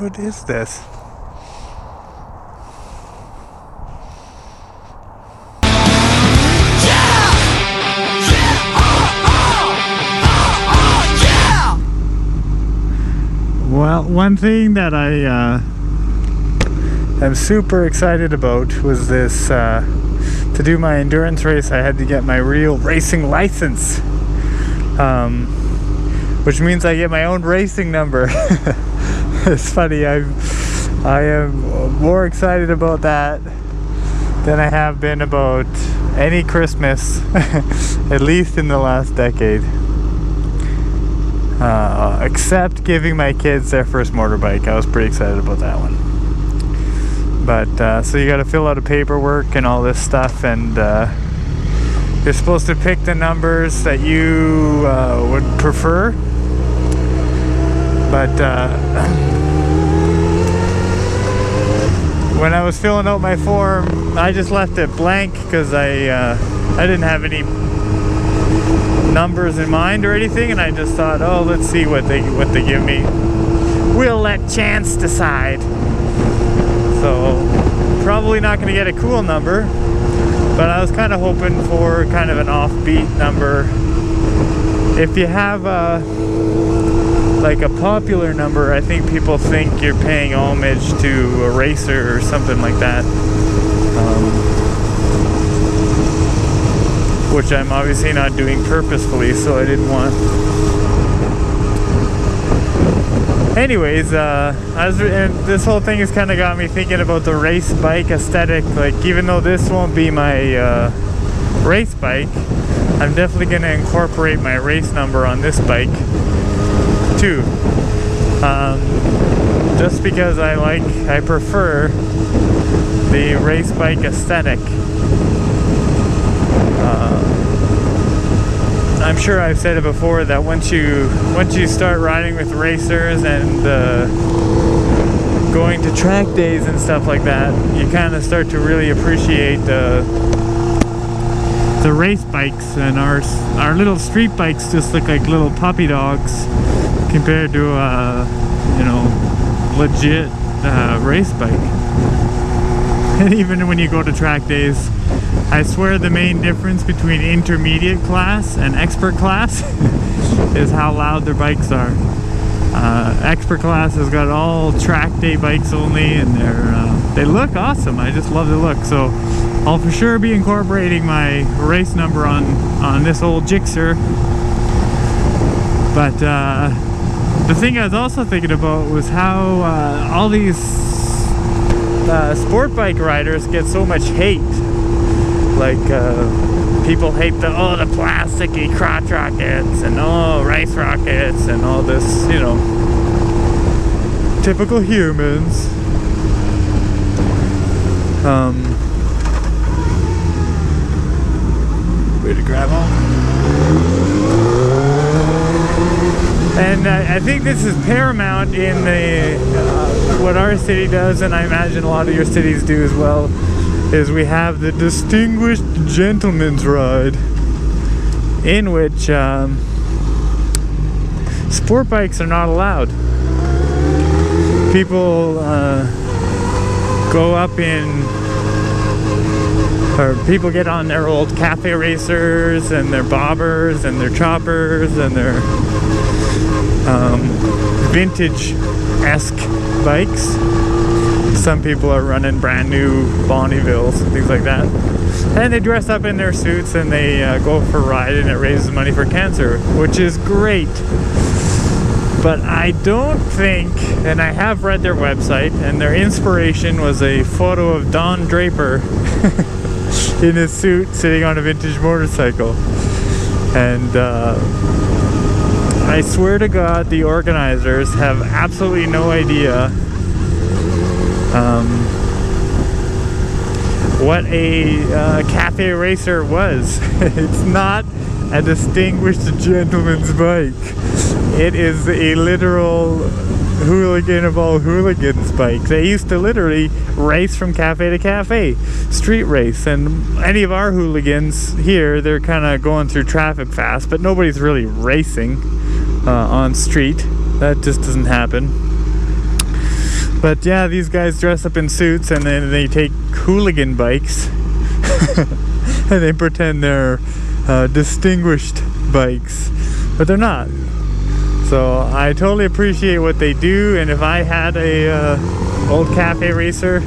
What is this? Well, one thing that I am super excited about was this, to do my endurance race I had to get my real racing license, which means I get my own racing number. It's funny, I am more excited about that than I have been about any Christmas, at least in the last decade. Except giving my kids their first motorbike. I was pretty excited about that one. But so you got to fill out a paperwork and all this stuff, and you're supposed to pick the numbers that you would prefer. But when I was filling out my form, I just left it blank because I didn't have any numbers in mind or anything, and I just thought, oh, let's see what they give me. We'll let chance decide. So probably not going to get a cool number, but I was kind of hoping for kind of an offbeat number. If you have like a popular number, I think people think you're paying homage to a racer or something like that. Which I'm obviously not doing purposefully, so I didn't want. Anyways, and this whole thing has kind of got me thinking about the race bike aesthetic. Like, even though this won't be my race bike, I'm definitely going to incorporate my race number on this bike too. Just because I prefer the race bike aesthetic. I'm sure I've said it before that once you start riding with racers and going to track days and stuff like that, you kind of start to really appreciate the race bikes, and our little street bikes just look like little puppy dogs compared to legit race bike. And even when you go to track days, I swear the main difference between intermediate class and expert class is how loud their bikes are. Expert class has got all track day bikes only, and they look awesome. I just love the look. So I'll for sure be incorporating my race number on this old Gixxer. But the thing I was also thinking about was how all these sport bike riders get so much hate. Like, people hate the plasticky crotch rockets and race rockets and all this, typical humans. Way to grab on. And I think this is paramount in what our city does, and I imagine a lot of your cities do as well, is we have the Distinguished Gentleman's Ride, in which sport bikes are not allowed. People go up people get on their old cafe racers and their bobbers and their choppers and their vintage-esque bikes. Some people are running brand new Bonnievilles and things like that. And they dress up in their suits and they go for a ride, and it raises money for cancer, which is great. But I don't think, and I have read their website, and their inspiration was a photo of Don Draper in his suit sitting on a vintage motorcycle. And I swear to God, the organizers have absolutely no idea what a cafe racer was. It's not a distinguished gentleman's bike. It is a literal hooligan of all hooligans bike. They used to literally race from cafe to cafe, street race. And any of our hooligans here, they're kind of going through traffic fast, but nobody's really racing on street. That just doesn't happen. But yeah, these guys dress up in suits and then they take hooligan bikes and they pretend they're distinguished bikes, but they're not. So I totally appreciate what they do, and if I had a old cafe racer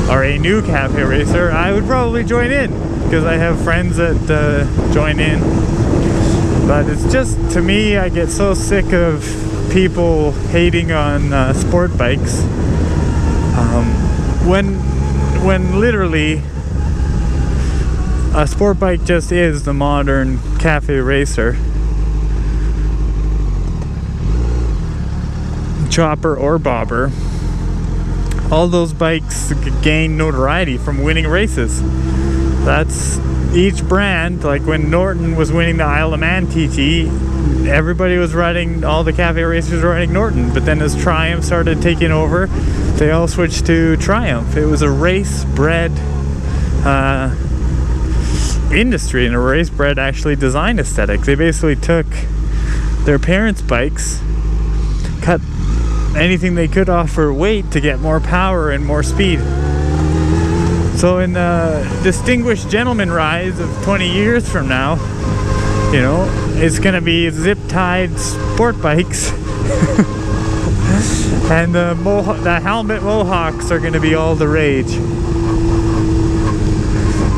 or a new cafe racer, I would probably join in because I have friends that join in. But it's just, to me, I get so sick of people hating on sport bikes when literally a sport bike just is the modern cafe racer. Chopper or bobber, all those bikes gain notoriety from winning races. That's each brand. Like when Norton was winning the Isle of Man TT, everybody was riding, all the cafe racers were riding Norton. But then as Triumph started taking over, they all switched to Triumph. It was a race-bred industry and a race-bred actually design aesthetic. They basically took their parents' bikes, cut anything they could off for weight to get more power and more speed. So in the distinguished gentleman rides of 20 years from now, you know, it's gonna be zip-tied sport bikes and the helmet mohawks are gonna be all the rage.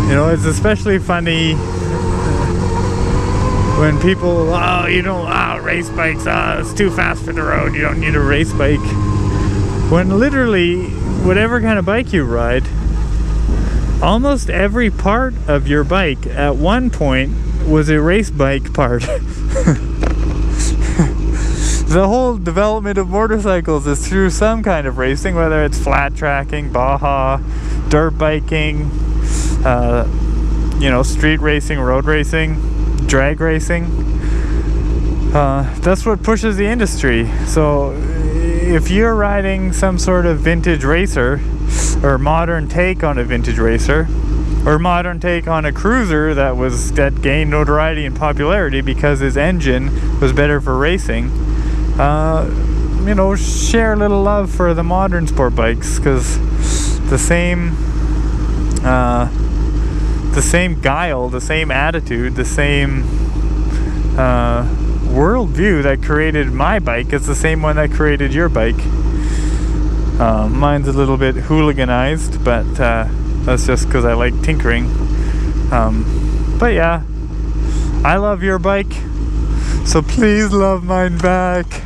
You know, it's especially funny when people, race bikes, it's too fast for the road, you don't need a race bike. When literally, whatever kind of bike you ride, almost every part of your bike at one point was a race bike part. The whole development of motorcycles is through some kind of racing, whether it's flat tracking, Baja, dirt biking, street racing, road racing, drag racing. That's what pushes the industry. So if you're riding some sort of vintage racer or modern take on a vintage racer or modern take on a cruiser that gained notoriety and popularity because his engine was better for racing, share a little love for the modern sport bikes, because the same guile, the same attitude, the same worldview that created my bike is the same one that created your bike. Mine's a little bit hooliganized, but that's just because I like tinkering. But yeah, I love your bike, so please love mine back.